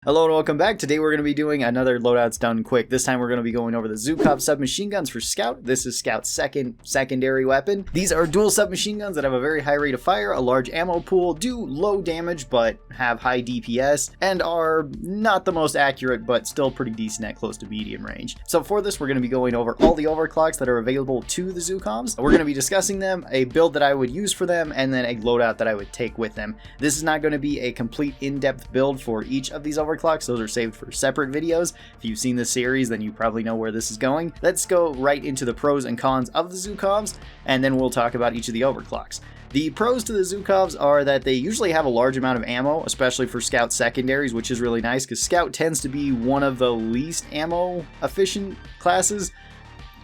Hello and welcome back. Today we're going to be doing another Loadouts Done quick. This time we're going to be going over the Zhukovs submachine guns for Scout. This is Scout's secondary weapon. These are dual submachine guns that have a very high rate of fire, a large ammo pool, do low damage but have high DPS, and are not the most accurate but still pretty decent at close to medium range. So for this we're going to be going over all the overclocks that are available to the Zhukovs. We're going to be discussing them, a build that I would use for them, and then a loadout that I would take with them. This is not going to be a complete in-depth build for each of these overclocks. Those are saved for separate videos. If you've seen this series, then you probably know where this is going. Let's go right into the pros and cons of the Zhukovs, and then we'll talk about each of the overclocks. The pros to the Zhukovs are that they usually have a large amount of ammo, especially for Scout secondaries, which is really nice because Scout tends to be one of the least ammo efficient classes.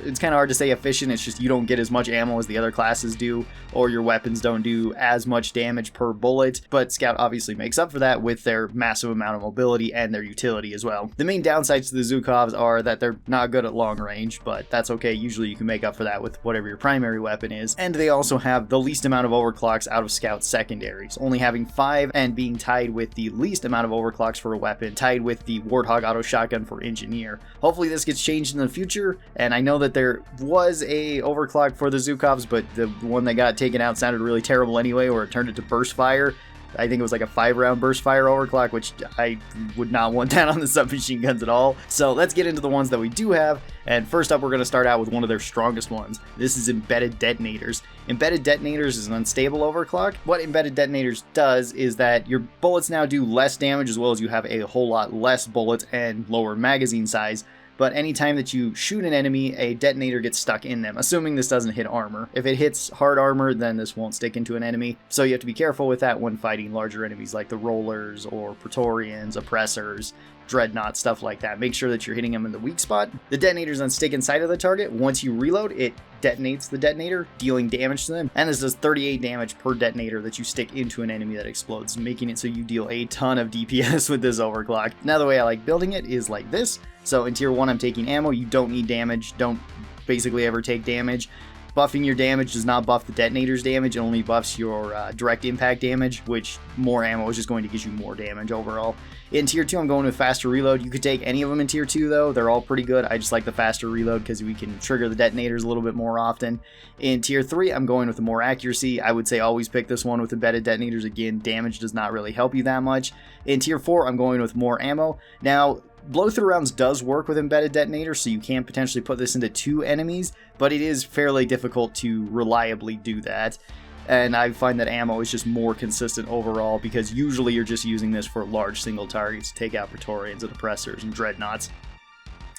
It's kind of hard to say efficient, it's just you don't get as much ammo as the other classes do, or your weapons don't do as much damage per bullet, but Scout obviously makes up for that with their massive amount of mobility and their utility as well. The main downsides to the Zhukovs are that they're not good at long range, but that's okay, usually you can make up for that with whatever your primary weapon is, and they also have the least amount of overclocks out of Scout secondaries, only having 5 and being tied with the least amount of overclocks for a weapon, tied with the Warthog auto shotgun for engineer. Hopefully this gets changed in the future, and I know that there was a overclock for the Zhukovs, but the one that got taken out sounded really terrible anyway, where it turned it to burst fire. I think it was like a 5-round burst fire overclock, which I would not want that on the submachine guns at all. So let's get into the ones that we do have, and first up we're going to start out with one of their strongest ones. This is Embedded Detonators. Embedded Detonators is an unstable overclock. What Embedded Detonators does is that your bullets now do less damage, as well as you have a whole lot less bullets and lower magazine size. But anytime that you shoot an enemy, a detonator gets stuck in them, assuming this doesn't hit armor. If it hits hard armor, then this won't stick into an enemy, so you have to be careful with that when fighting larger enemies like the Rollers or Praetorians, Oppressors, Dreadnoughts, stuff like that. Make sure that you're hitting them in the weak spot. The detonators then stick inside of the target. Once you reload, it detonates the detonator, dealing damage to them, and this does 38 damage per detonator that you stick into an enemy that explodes, making it so you deal a ton of DPS with this overclock. Now the way I like building it is like this. So in tier 1 I'm taking ammo, you don't need damage, don't basically ever take damage. Buffing your damage does not buff the detonator's damage, it only buffs your direct impact damage, which more ammo is just going to get you more damage overall. In tier 2 I'm going with faster reload. You could take any of them in tier 2 though, they're all pretty good. I just like the faster reload because we can trigger the detonators a little bit more often. In tier 3 I'm going with the more accuracy. I would say always pick this one with embedded detonators. Again, damage does not really help you that much. In tier 4 I'm going with more ammo. Now blow-through rounds does work with embedded detonators, so you can potentially put this into 2 enemies, but it is fairly difficult to reliably do that. And I find that ammo is just more consistent overall, because usually you're just using this for large single targets to take out Praetorians and Oppressors and Dreadnoughts.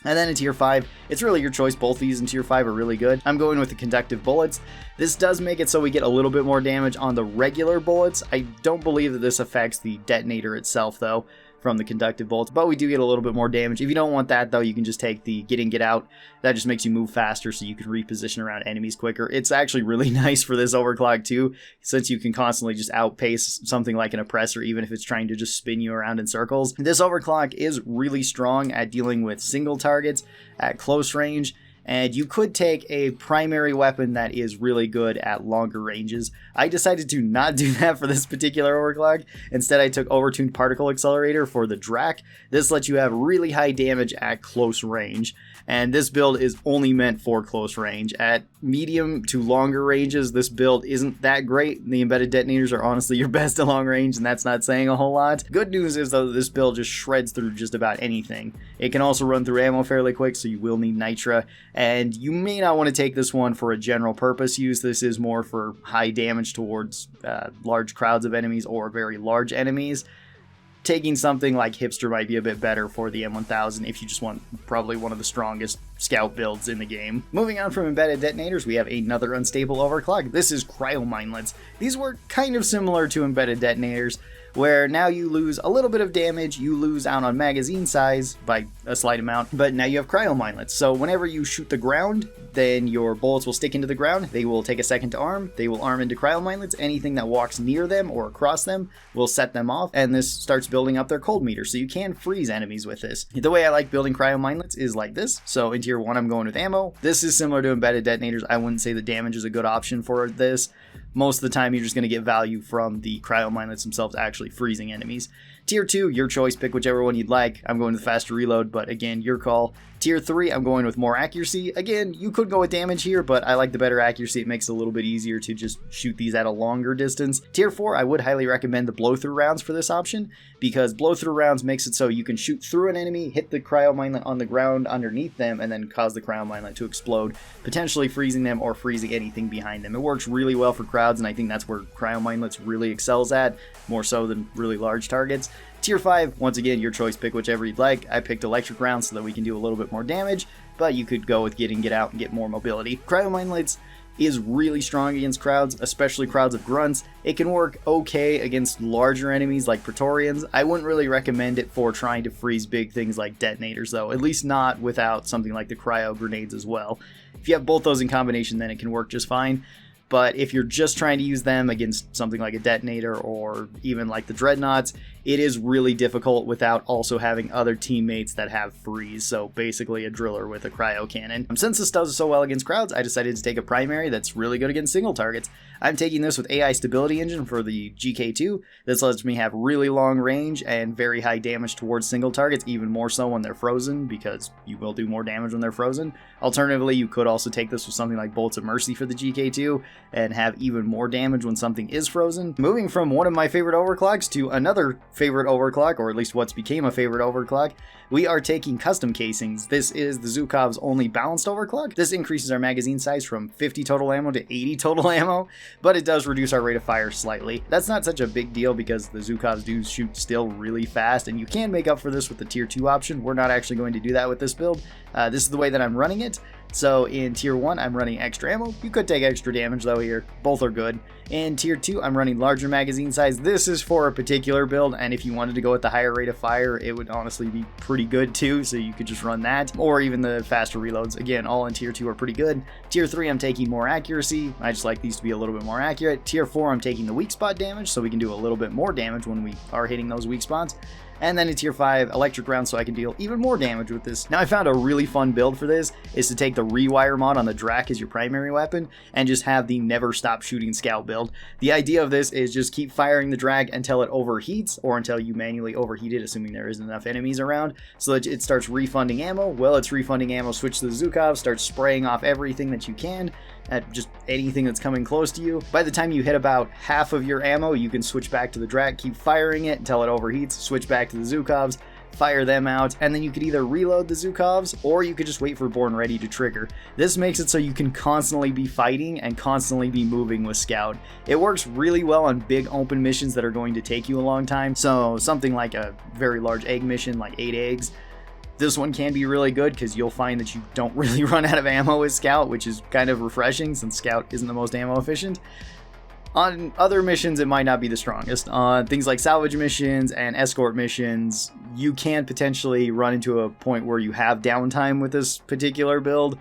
And then in tier 5, it's really your choice. Both these in tier 5 are really good. I'm going with the conductive bullets. This does make it so we get a little bit more damage on the regular bullets. I don't believe that this affects the detonator itself though, from the conductive bolts, but we do get a little bit more damage. If you don't want that though, you can just take the get in, get out. That just makes you move faster, so you can reposition around enemies quicker. It's actually really nice for this overclock too, since you can constantly just outpace something like an oppressor, even if it's trying to just spin you around in circles. This overclock is really strong at dealing with single targets at close range, and you could take a primary weapon that is really good at longer ranges. I decided to not do that for this particular overclock. Instead, I took Overtuned Particle Accelerator for the Drak. This lets you have really high damage at close range, and this build is only meant for close range. At medium to longer ranges, this build isn't that great. The embedded detonators are honestly your best at long range, and that's not saying a whole lot. Good news is though, this build just shreds through just about anything. It can also run through ammo fairly quick, so you will need nitra. And you may not want to take this one for a general purpose use. This is more for high damage towards large crowds of enemies or very large enemies. Taking something like Hipster might be a bit better for the M1000 if you just want probably one of the strongest scout builds in the game. Moving on from embedded detonators, we have another unstable overclock. This is Cryomindlets. These work kind of similar to embedded detonators, where now you lose a little bit of damage, you lose out on magazine size by a slight amount, but now you have Cryomindlets. So whenever you shoot the ground, then your bullets will stick into the ground, they will take a second to arm, they will arm into Cryomindlets. Anything that walks near them or across them will set them off, and this starts building up their cold meter, so you can freeze enemies with this. The way I like building Cryomindlets is like this. So in tier 1 I'm going with ammo. This is similar to embedded detonators. I wouldn't say the damage is a good option for this. Most of the time you're just going to get value from the Cryomindlets themselves actually freezing enemies. Tier 2, your choice, pick whichever one you'd like. I'm going with faster reload, but again, your call. Tier 3, I'm going with more accuracy. Again, you could go with damage here, but I like the better accuracy. It makes it a little bit easier to just shoot these at a longer distance. Tier 4, I would highly recommend the blow-through rounds for this option, because blow-through rounds makes it so you can shoot through an enemy, hit the Cryomindlet on the ground underneath them, and then cause the Cryomindlet to explode, potentially freezing them or freezing anything behind them. It works really well for crowds, and I think that's where Cryomindlets really excels at, more so than really large targets. Tier 5, once again, your choice, pick whichever you'd like. I picked electric rounds so that we can do a little bit more damage, but you could go with get out and get more mobility. Cryomindlets is really strong against crowds, especially crowds of grunts. It can work okay against larger enemies like Praetorians. I wouldn't really recommend it for trying to freeze big things like Detonators though, at least not without something like the cryo grenades as well. If you have both those in combination, then it can work just fine. But if you're just trying to use them against something like a detonator or even like the dreadnoughts, it is really difficult without also having other teammates that have freeze, so basically a driller with a cryo cannon. Since this does so well against crowds, I decided to take a primary that's really good against single targets. I'm taking this with AI Stability Engine for the GK2. This lets me have really long range and very high damage towards single targets, even more so when they're frozen, because you will do more damage when they're frozen. Alternatively, you could also take this with something like Bolts of Mercy for the GK2 and have even more damage when something is frozen. Moving from one of my favorite overclocks to another favorite overclock, or at least what's became a favorite overclock, we are taking custom casings. This is the Zhukovs only balanced overclock. This increases our magazine size from 50 total ammo to 80 total ammo, but it does reduce our rate of fire slightly. That's not such a big deal because the Zhukovs do shoot still really fast, and you can make up for this with the tier 2 option. We're not actually going to do that with this build. This is the way that I'm running it. So in tier 1, I'm running extra ammo. You could take extra damage though here. Both are good. In tier 2, I'm running larger magazine size. This is for a particular build, and if you wanted to go with the higher rate of fire, it would honestly be pretty good too, so you could just run that. Or even the faster reloads. Again, all in tier 2 are pretty good. Tier 3, I'm taking more accuracy. I just like these to be a little bit more accurate. Tier 4, I'm taking the weak spot damage, so we can do a little bit more damage when we are hitting those weak spots. And then in tier 5, electric rounds, so I can deal even more damage with this. Now I found a really fun build for this, is to take the rewire mod on the Drak as your primary weapon, and just have the never stop shooting scout build. The idea of this is just keep firing the Drak until it overheats, or until you manually overheat it, assuming there isn't enough enemies around, so that it starts refunding ammo. Well, it's refunding ammo, switch to the Zhukovs, start spraying off everything that you can, at just anything that's coming close to you. By the time you hit about half of your ammo, you can switch back to the Drak, keep firing it until it overheats, switch back to the Zhukovs, fire them out, and then you could either reload the Zhukovs, or you could just wait for Born Ready to trigger. This makes it so you can constantly be fighting and constantly be moving with Scout. It works really well on big open missions that are going to take you a long time, so something like a very large egg mission, like 8 eggs, this one can be really good because you'll find that you don't really run out of ammo with Scout, which is kind of refreshing since Scout isn't the most ammo efficient. On other missions, it might not be the strongest. On things like salvage missions and escort missions, you can potentially run into a point where you have downtime with this particular build.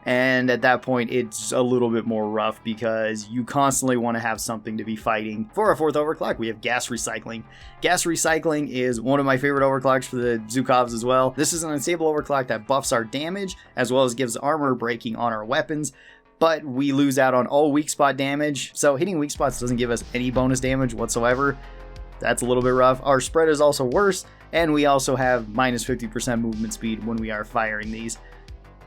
And at that point, it's a little bit more rough because you constantly want to have something to be fighting. For our 4th overclock, we have gas recycling. Gas recycling is one of my favorite overclocks for the Zhukovs as well. This is an unstable overclock that buffs our damage as well as gives armor breaking on our weapons, but we lose out on all weak spot damage. So hitting weak spots doesn't give us any bonus damage whatsoever. That's a little bit rough. Our spread is also worse, and we also have minus 50% movement speed when we are firing these.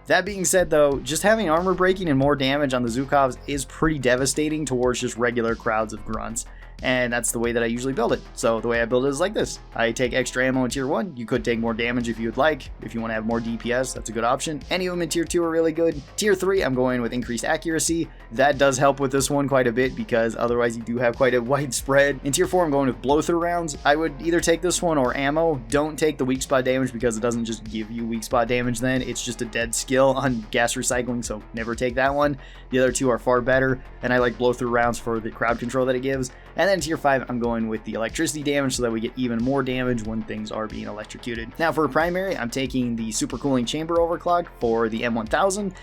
That being said though, just having armor breaking and more damage on the Zhukovs is pretty devastating towards just regular crowds of grunts. And that's the way that I usually build it. So the way I build it is like this. I take extra ammo in tier 1. You could take more damage if you would like. If you want to have more DPS, that's a good option. Any of them in tier 2 are really good. Tier 3, I'm going with increased accuracy. That does help with this one quite a bit because otherwise you do have quite a wide spread. In tier 4, I'm going with blow-through rounds. I would either take this one or ammo. Don't take the weak spot damage because it doesn't just give you weak spot damage then. It's just a dead skill on gas recycling, so never take that one. The other two are far better, and I like blow-through rounds for the crowd control that it gives. And then in tier 5, I'm going with the electricity damage so that we get even more damage when things are being electrocuted. Now for a primary, I'm taking the supercooling chamber overclock for the M1000.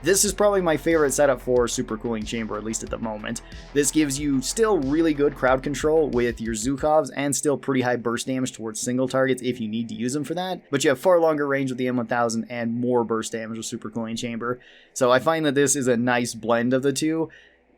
This is probably my favorite setup for supercooling chamber, at least at the moment. This gives you still really good crowd control with your Zhukovs and still pretty high burst damage towards single targets if you need to use them for that, but you have far longer range with the M1000 and more burst damage with supercooling chamber. So I find that this is a nice blend of the two.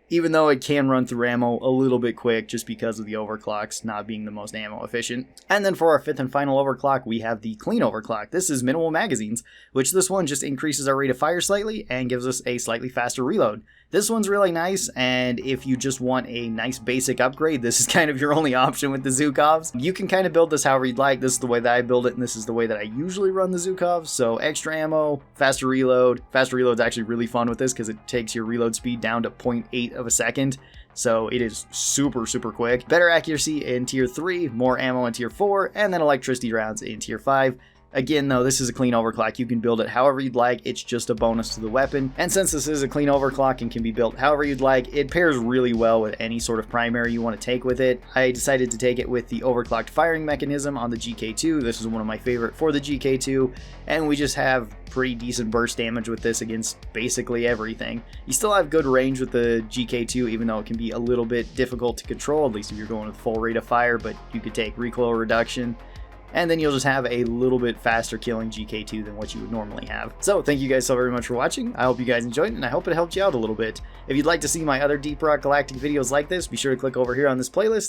even though it can run through ammo a little bit quick just because of the overclocks not being the most ammo efficient. And then for our fifth and final overclock, we have the clean overclock. This is minimal magazines, which this one just increases our rate of fire slightly and gives us a slightly faster reload. This one's really nice, and if you just want a nice basic upgrade, this is kind of your only option with the Zhukovs. You can kind of build this however you'd like. This is the way that I build it, and this is the way that I usually run the Zhukovs. So extra ammo, faster reload. Faster reload's actually really fun with this because it takes your reload speed down to 0.8 of a second. So it is super, super quick. Better accuracy in tier 3, more ammo in tier 4, and then electricity rounds in tier 5. Again, though, this is a clean overclock. You can build it however you'd like. It's just a bonus to the weapon. And since this is a clean overclock and can be built however you'd like, it pairs really well with any sort of primary you want to take with it. I decided to take it with the overclocked firing mechanism on the GK2. This is one of my favorite for the GK2. And we just have pretty decent burst damage with this against basically everything. You still have good range with the GK2, even though it can be a little bit difficult to control, at least if you're going with full rate of fire, but you could take recoil reduction. And then you'll just have a little bit faster killing GK2 than what you would normally have. So thank you guys so very much for watching. I hope you guys enjoyed it, and I hope it helped you out a little bit. If you'd like to see my other Deep Rock Galactic videos like this, be sure to click over here on this playlist.